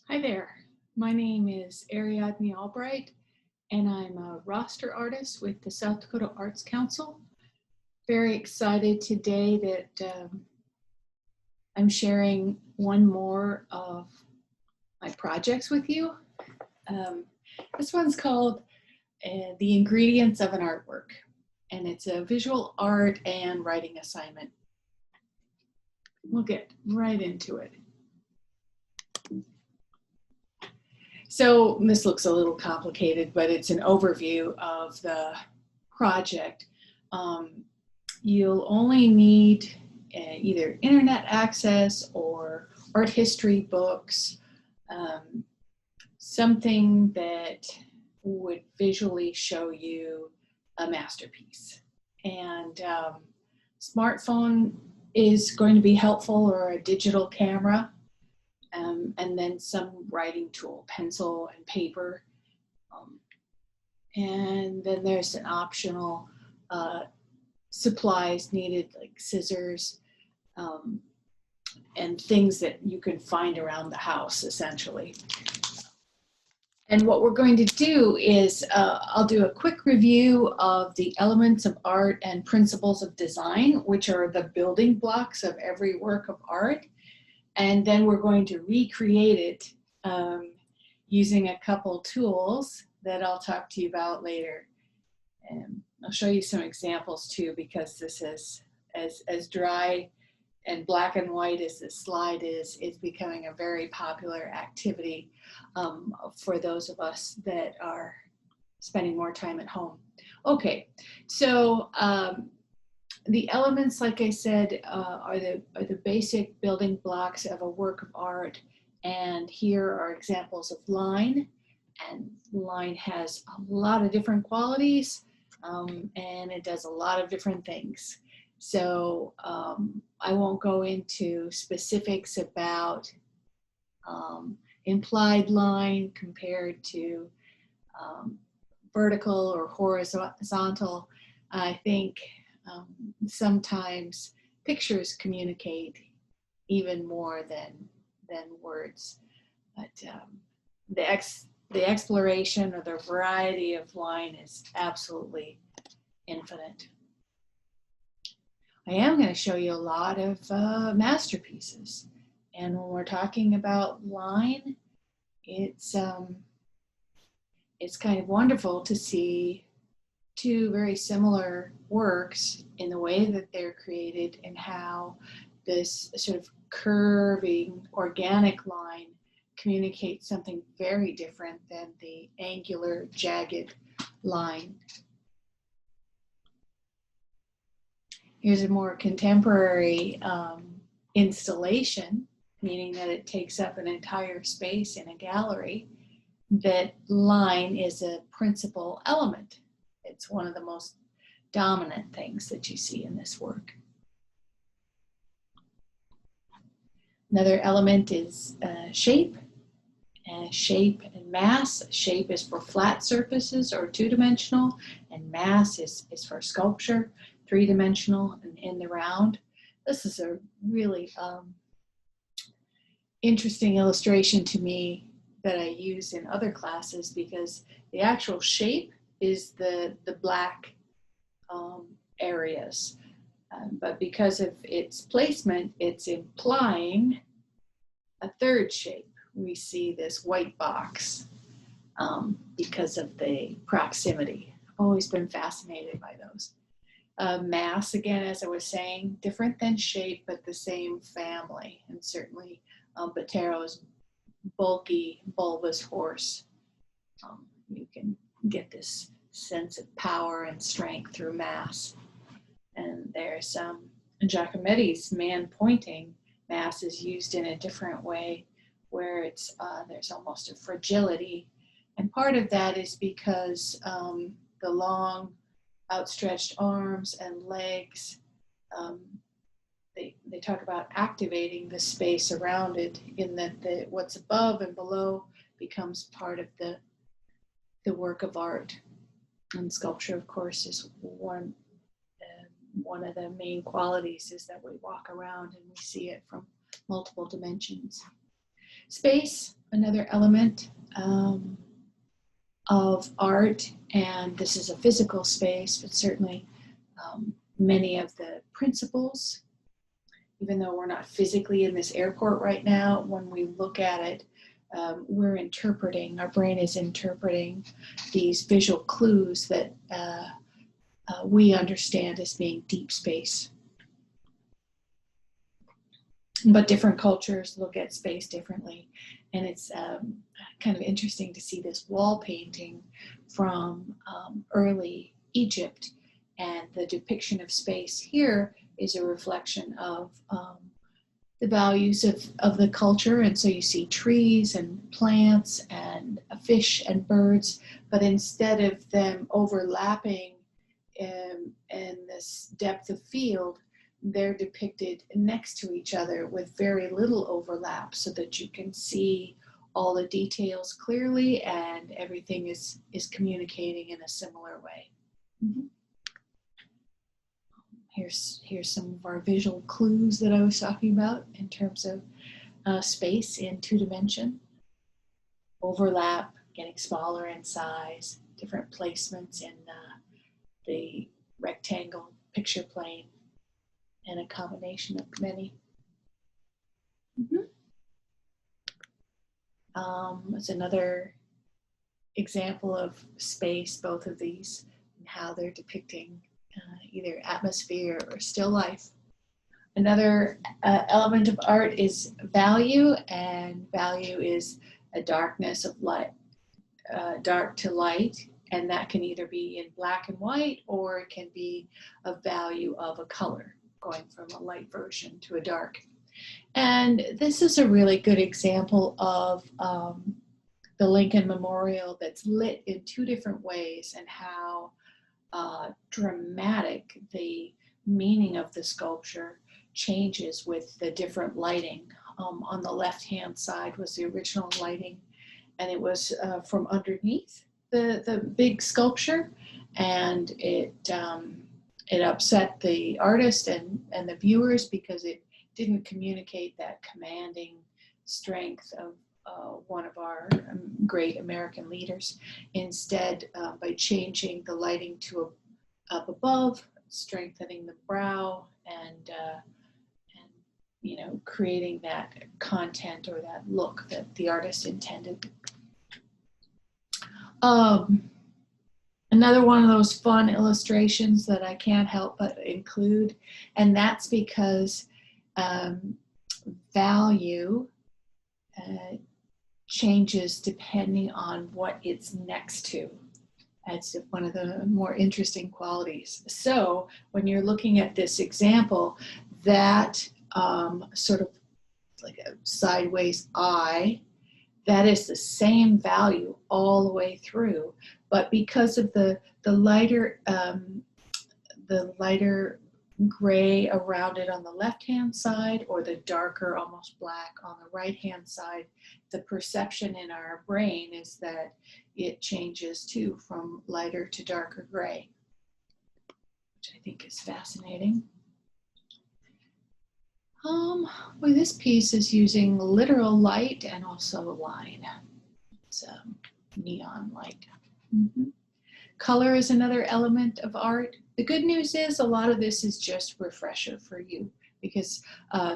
Hi there, my name is Ariadne A Albright, and I'm a roster artist with the South Dakota Arts Council. Very excited today that I'm sharing one more of my projects with you. This one's called The Ingredients of an Artwork, and it's a visual art and writing assignment. We'll get right into it. So this looks a little complicated, but it's an overview of the project. You'll only need either internet access or art history books, something that would visually show you a masterpiece. And smartphone is going to be helpful, or a digital camera. And then some writing tool, pencil and paper. And then there's an optional supplies needed, like scissors and things that you can find around the house, essentially. And what we're going to do is I'll do a quick review of the elements of art and principles of design, which are the building blocks of every work of art. And then we're going to recreate it using a couple tools that I'll talk to you about later. And I'll show you some examples too, because this is as dry and black and white as this slide is, it's becoming a very popular activity for those of us that are spending more time at home. Okay, so the elements, like I said, are the basic building blocks of a work of art. And here are examples of line. And line has a lot of different qualities, and it does a lot of different things. So I won't go into specifics about implied line compared to vertical or horizontal. I think sometimes pictures communicate even more than words, but the exploration or the variety of line is absolutely infinite. I am going to show you a lot of masterpieces, and when we're talking about line, it's kind of wonderful to see two very similar works in the way that they're created and how this sort of curving organic line communicates something very different than the angular jagged line. Here's a more contemporary installation, meaning that it takes up an entire space in a gallery. That line is a principal element. It's one of the most dominant things that you see in this work. Another element is shape. Shape and mass. Shape is for flat surfaces or two-dimensional, and mass is for sculpture, three-dimensional and in the round. This is a really interesting illustration to me that I use in other classes, because the actual shape is the black areas. But because of its placement, it's implying a third shape. We see this white box because of the proximity. I've always been fascinated by those. Mass, again, as I was saying, different than shape, but the same family. And certainly Botero's bulky, bulbous horse. You can get this sense of power and strength through mass. And there's Giacometti's man pointing. Mass is used in a different way, where it's there's almost a fragility. And part of that is because the long outstretched arms and legs, they talk about activating the space around it, in that what's above and below becomes part of the work of art. And sculpture, of course, is one of the main qualities, is that we walk around and we see it from multiple dimensions. Space, another element of art, and this is a physical space, but certainly many of the principles, even though we're not physically in this airport right now, when we look at it, we're interpreting, our brain is interpreting these visual clues that we understand as being deep space. But different cultures look at space differently. And it's kind of interesting to see this wall painting from early Egypt. And the depiction of space here is a reflection of the values of the culture. And so you see trees and plants and fish and birds, but instead of them overlapping in this depth of field, they're depicted next to each other with very little overlap so that you can see all the details clearly and everything is communicating in a similar way. Mm-hmm. Here's some of our visual clues that I was talking about in terms of space in 2-dimension. Overlap, getting smaller in size, different placements in the rectangle picture plane, and a combination of many. Mm-hmm. It's another example of space, both of these, and how they're depicting either atmosphere or still life. Another element of art is value, and value is a darkness of light, dark to light, and that can either be in black and white or it can be a value of a color, going from a light version to a dark. And this is a really good example of the Lincoln Memorial that's lit in 2 different ways, and how dramatic the meaning of the sculpture changes with the different lighting. On the left-hand side was the original lighting, and it was from underneath the big sculpture, and it upset the artist and the viewers because it didn't communicate that commanding strength of one of our great American leaders. Instead, by changing the lighting to up above, strengthening the brow, and you know, creating that content or that look that the artist intended. Another one of those fun illustrations that I can't help but include, and that's because value changes depending on what it's next to. That's one of the more interesting qualities. So when you're looking at this example, that sort of like a sideways eye, that is the same value all the way through. But because of the lighter gray around it on the left-hand side, or the darker, almost black on the right-hand side, the perception in our brain is that it changes too from lighter to darker gray, which I think is fascinating. Well, this piece is using literal light and also line. It's neon light. Mm-hmm. Color is another element of art. The good news is a lot of this is just refresher for you, because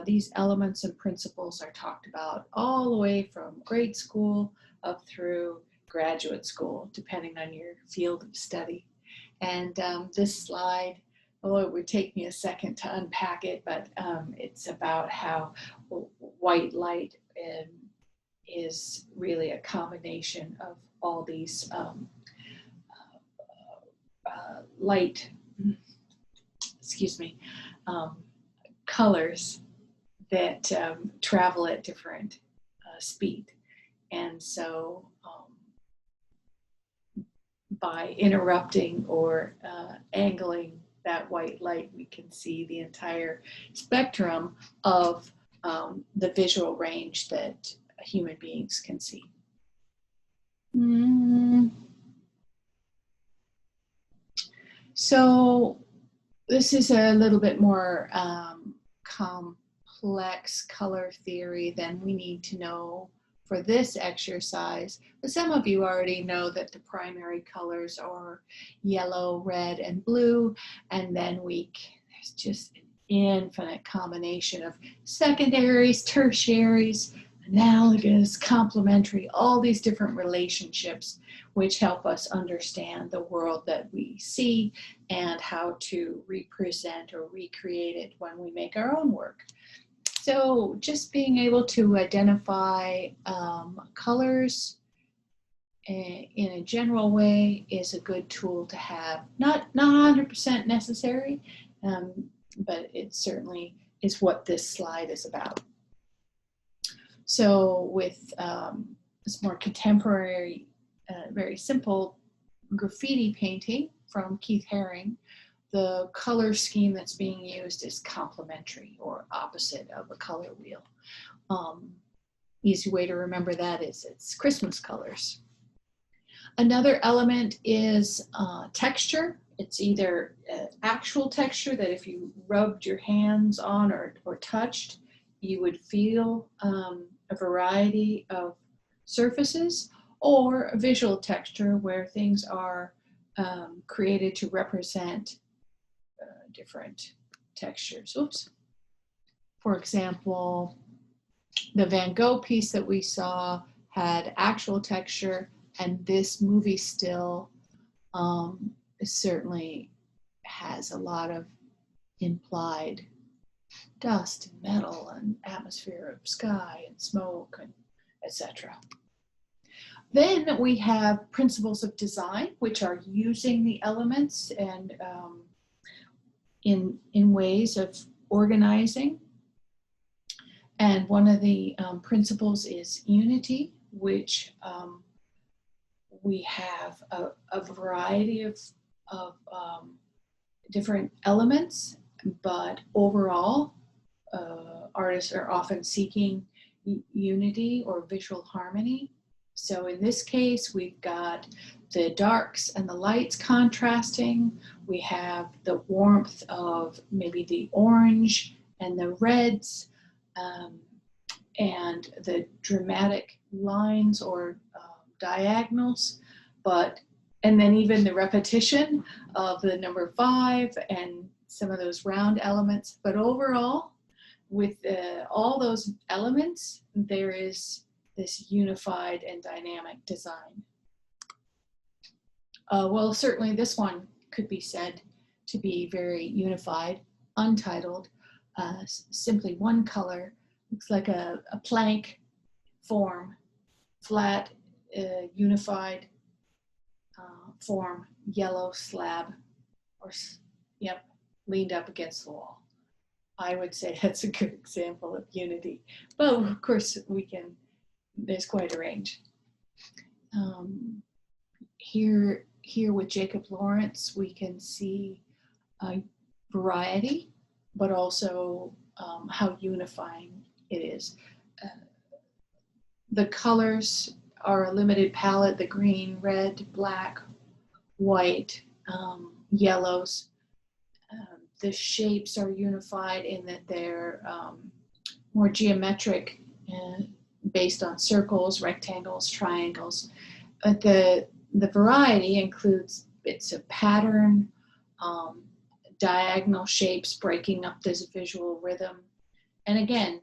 these elements and principles are talked about all the way from grade school up through graduate school, depending on your field of study. And this slide, although it would take me a second to unpack it, but it's about how white light is really a combination of all these light, colors that travel at different speed. And so by interrupting or angling that white light, we can see the entire spectrum of the visual range that human beings can see. So this is a little bit more complex color theory than we need to know for this exercise, but some of you already know that the primary colors are yellow, red, and blue, and then there's just an infinite combination of secondaries, tertiaries, analogous, complementary, all these different relationships which help us understand the world that we see and how to represent or recreate it when we make our own work. So just being able to identify colors in a general way is a good tool to have. Not 100% necessary, but it certainly is what this slide is about. So with this more contemporary, very simple graffiti painting from Keith Haring, the color scheme that's being used is complementary or opposite of a color wheel. Easy way to remember that is it's Christmas colors. Another element is texture. It's either actual texture that if you rubbed your hands on or touched, you would feel a variety of surfaces, or a visual texture where things are created to represent different textures. Oops. For example, the Van Gogh piece that we saw had actual texture, and this movie still certainly has a lot of implied dust and metal and atmosphere of sky and smoke and etc. Then we have principles of design, which are using the elements and in ways of organizing. And one of the principles is unity, which we have a variety of different elements, but overall, artists are often seeking unity or visual harmony. So in this case, we've got the darks and the lights contrasting. We have the warmth of maybe the orange and the reds, and the dramatic lines or diagonals, and then even the repetition of the number 5 and some of those round elements. But overall, with all those elements, there is this unified and dynamic design. Well, certainly this one could be said to be very unified, untitled, simply one color, looks like a plank form, flat, unified form, yellow slab, or yep, leaned up against the wall. I would say that's a good example of unity. But of course, there's quite a range. Here with Jacob Lawrence, we can see variety, but also how unifying it is. The colors are a limited palette: the green, red, black, white, yellows. The shapes are unified in that they're more geometric and based on circles, rectangles, triangles. But the variety includes bits of pattern, diagonal shapes breaking up this visual rhythm. And again,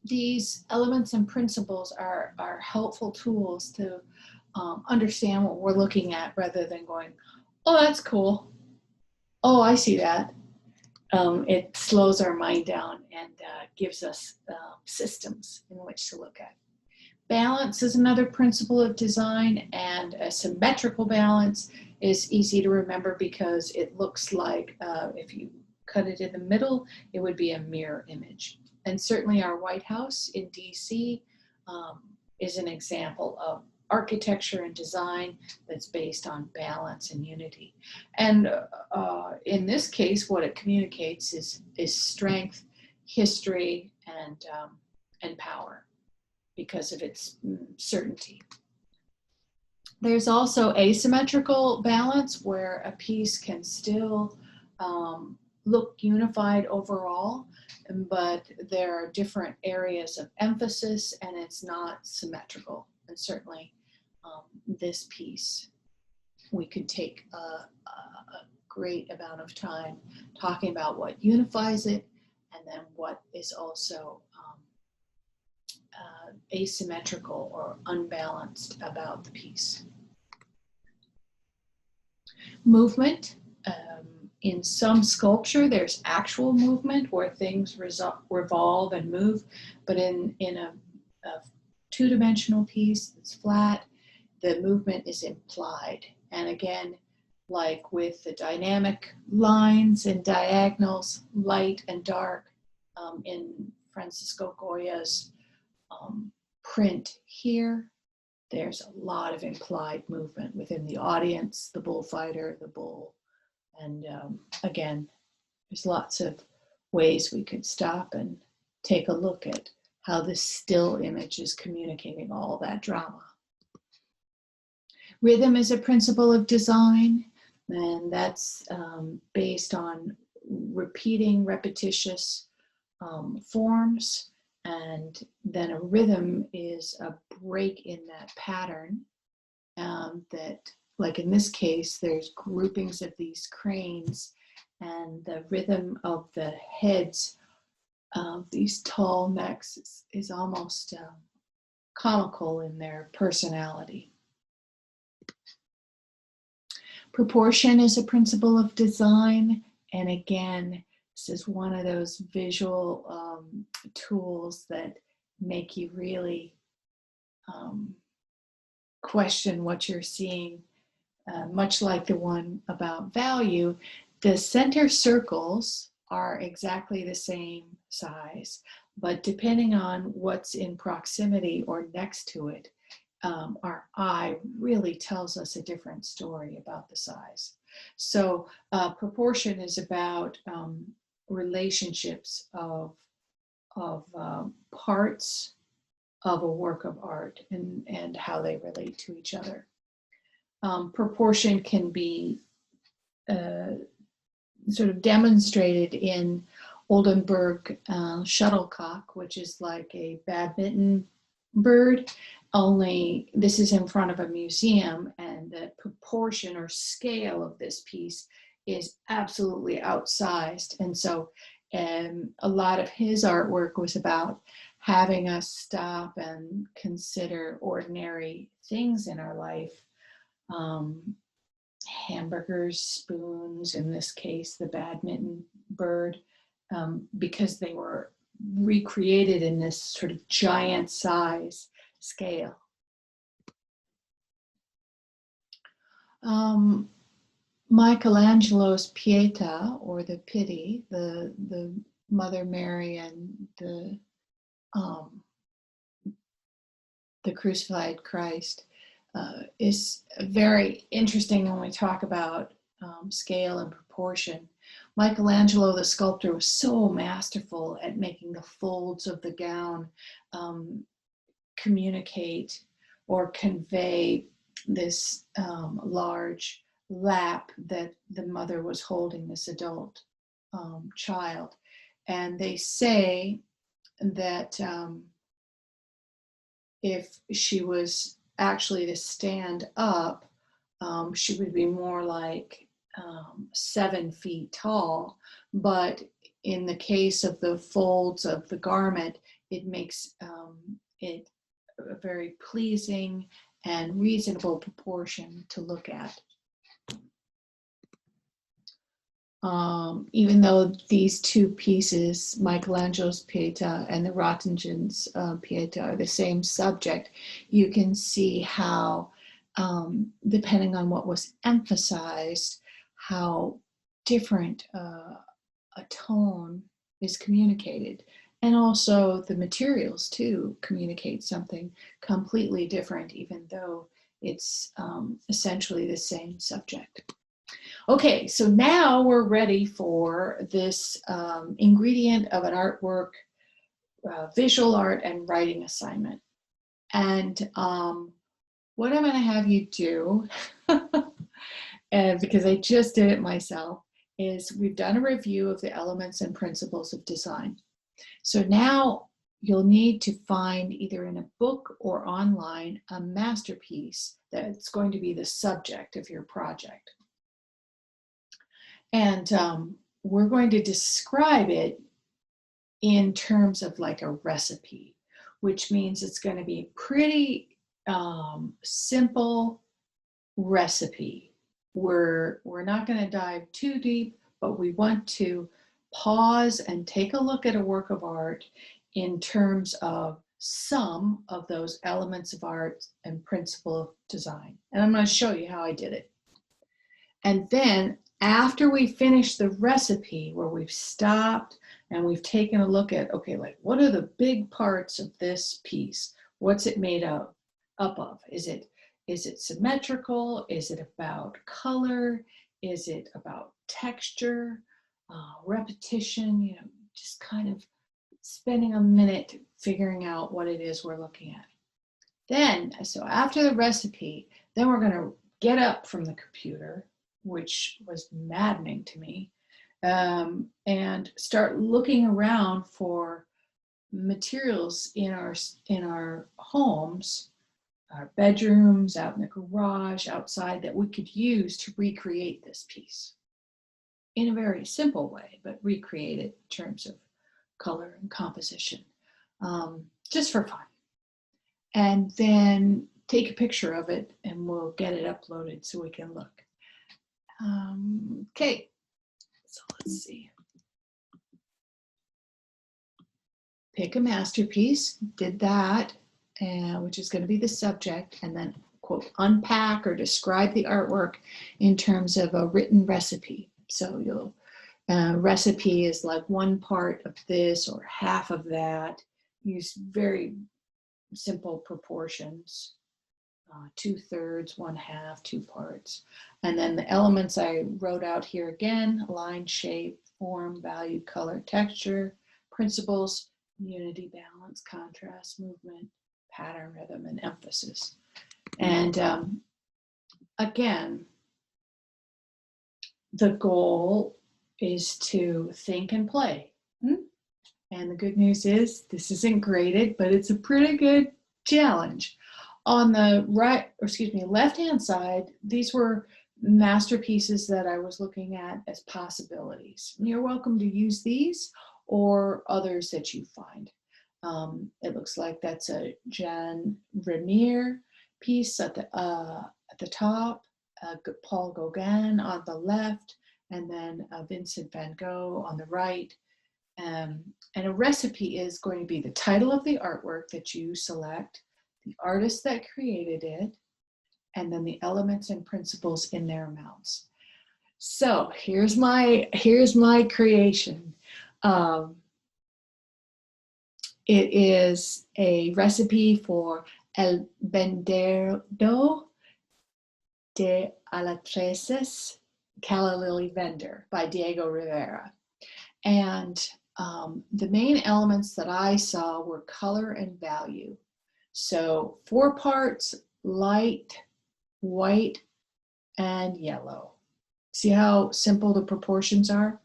these elements and principles are helpful tools to understand what we're looking at, rather than going, oh, that's cool. Oh, I see that. It slows our mind down and gives us systems in which to look at. Balance is another principle of design, and a symmetrical balance is easy to remember because it looks like, if you cut it in the middle, it would be a mirror image. And certainly our White House in DC is an example of architecture and design that's based on balance and unity. And in this case, what it communicates is strength, history, and power because of its certainty. There's also asymmetrical balance, where a piece can still look unified overall, but there are different areas of emphasis, and it's not symmetrical. And certainly this piece, we could take a great amount of time talking about what unifies it, and then what is also asymmetrical or unbalanced about the piece. Movement. In some sculpture, there's actual movement where things revolve and move, but in a two-dimensional piece that's flat, the movement is implied. And again, like with the dynamic lines and diagonals, light and dark, in Francisco Goya's print here, there's a lot of implied movement within the audience, the bullfighter, the bull. And again, there's lots of ways we could stop and take a look at how this still image is communicating all that drama. Rhythm is a principle of design, and that's based on repeating repetitious forms. And then a rhythm is a break in that pattern that, like in this case, there's groupings of these cranes, and the rhythm of the heads of these tall necks is almost comical in their personality. Proportion is a principle of design, and again, this is one of those visual tools that make you really question what you're seeing. Much like the one about value, the center circles are exactly the same size, but depending on what's in proximity or next to it, our eye really tells us a different story about the size. So proportion is about relationships of parts of a work of art and how they relate to each other. Proportion can be sort of demonstrated in Oldenburg shuttlecock, which is like a badminton bird, only this is in front of a museum, and the proportion or scale of this piece is absolutely outsized. And so a lot of his artwork was about having us stop and consider ordinary things in our life. Hamburgers, spoons, in this case, the badminton bird, because they were recreated in this sort of giant size scale. Michelangelo's Pietà, or the Pity, the Mother Mary and the crucified Christ, is very interesting when we talk about scale and proportion. Michelangelo, the sculptor, was so masterful at making the folds of the gown communicate or convey this large lap that the mother was holding this adult child. And they say that if she was actually to stand up, she would be more like 7 feet tall. But in the case of the folds of the garment, it makes it a very pleasing and reasonable proportion to look at. Even though these two pieces, Michelangelo's Pietà and the Rottingen's Pietà, are the same subject, you can see how, depending on what was emphasized, how different a tone is communicated. And also the materials too communicate something completely different, even though it's essentially the same subject. Okay, so now we're ready for this ingredient of an artwork, visual art and writing assignment. And what I'm going to have you do, because I just did it myself, is we've done a review of the elements and principles of design. So now you'll need to find either in a book or online a masterpiece that's going to be the subject of your project. And we're going to describe it in terms of like a recipe, which means it's going to be a pretty simple recipe. We're not going to dive too deep, but we want to pause and take a look at a work of art in terms of some of those elements of art and principle of design. And I'm going to show you how I did it. And then after we finish the recipe, where we've stopped and we've taken a look at, okay, like what are the big parts of this piece? What's it made up of? Is it symmetrical? Is it about color? Is it about texture, repetition? You know, just kind of spending a minute figuring out what it is we're looking at. Then, so after the recipe, then we're going to get up from the computer, which was maddening to me, and start looking around for materials in our homes, our bedrooms, out in the garage, outside, that we could use to recreate this piece in a very simple way, but recreate it in terms of color and composition, just for fun. And then take a picture of it and we'll get it uploaded so we can look. Okay, so let's see. Pick a masterpiece, did that, which is going to be the subject, and then, quote, unpack or describe the artwork in terms of a written recipe. So you'll, recipe is like one part of this or half of that. Use very simple proportions. 2/3, 1/2, 2 parts. And then the elements I wrote out here again: line, shape, form, value, color, texture, principles, unity, balance, contrast, movement, pattern, rhythm, and emphasis. And again, the goal is to think and play. And the good news is this isn't graded, but it's a pretty good challenge. On the left-hand side, these were masterpieces that I was looking at as possibilities. You're welcome to use these or others that you find. It looks like that's a Jean Renoir piece at the top, Paul Gauguin on the left, and then Vincent van Gogh on the right. And a recipe is going to be the title of the artwork that you select, the artist that created it, and then the elements and principles in their amounts. So here's my creation. It is a recipe for El Vendedor de Alatreces, Calla Lily Vendor by Diego Rivera. And the main elements that I saw were color and value. So 4 parts, light, white, and yellow. See how simple the proportions are?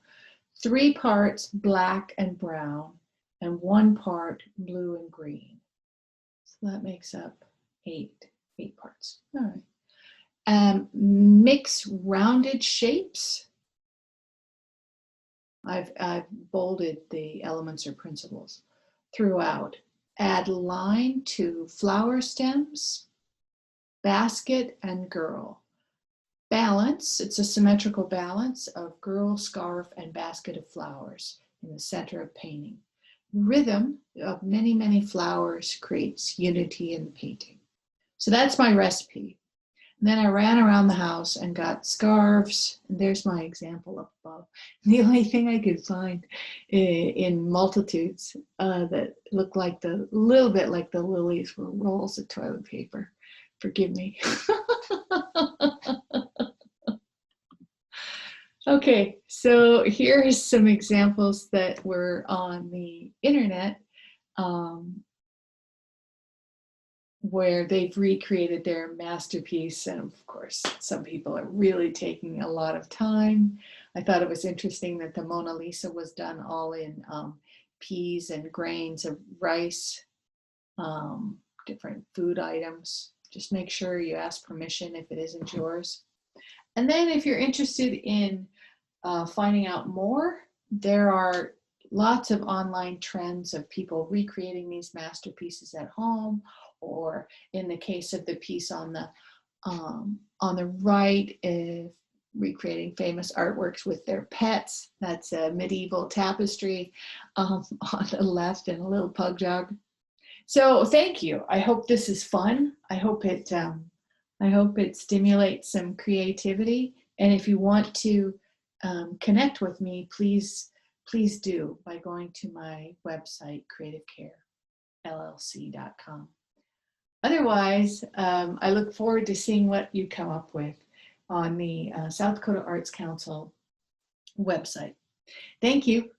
3 parts, black and brown, and 1 part, blue and green. So that makes up 8 parts. All right. Mix rounded shapes. I've bolded the elements or principles throughout. Add line to flower stems, basket, and girl. Balance, it's a symmetrical balance of girl, scarf, and basket of flowers in the center of painting. Rhythm of many, many flowers creates unity in the painting. So that's my recipe. And then I ran around the house and got scarves. And there's my example up above. The only thing I could find in multitudes that looked like little bit like the lilies were rolls of toilet paper. Forgive me. Okay, so here's some examples that were on the internet where they've recreated their masterpiece. And of course, some people are really taking a lot of time. I thought it was interesting that the Mona Lisa was done all in peas and grains of rice, different food items. Just make sure you ask permission if it isn't yours. And then if you're interested in finding out more, there are lots of online trends of people recreating these masterpieces at home, or in the case of the piece on the right, recreating famous artworks with their pets. That's a medieval tapestry on the left, and a little pug dog. So thank you. I hope this is fun. I hope it stimulates some creativity. And if you want to connect with me, please do by going to my website, creativecarellc.com. Otherwise, I look forward to seeing what you come up with on the South Dakota Arts Council website. Thank you.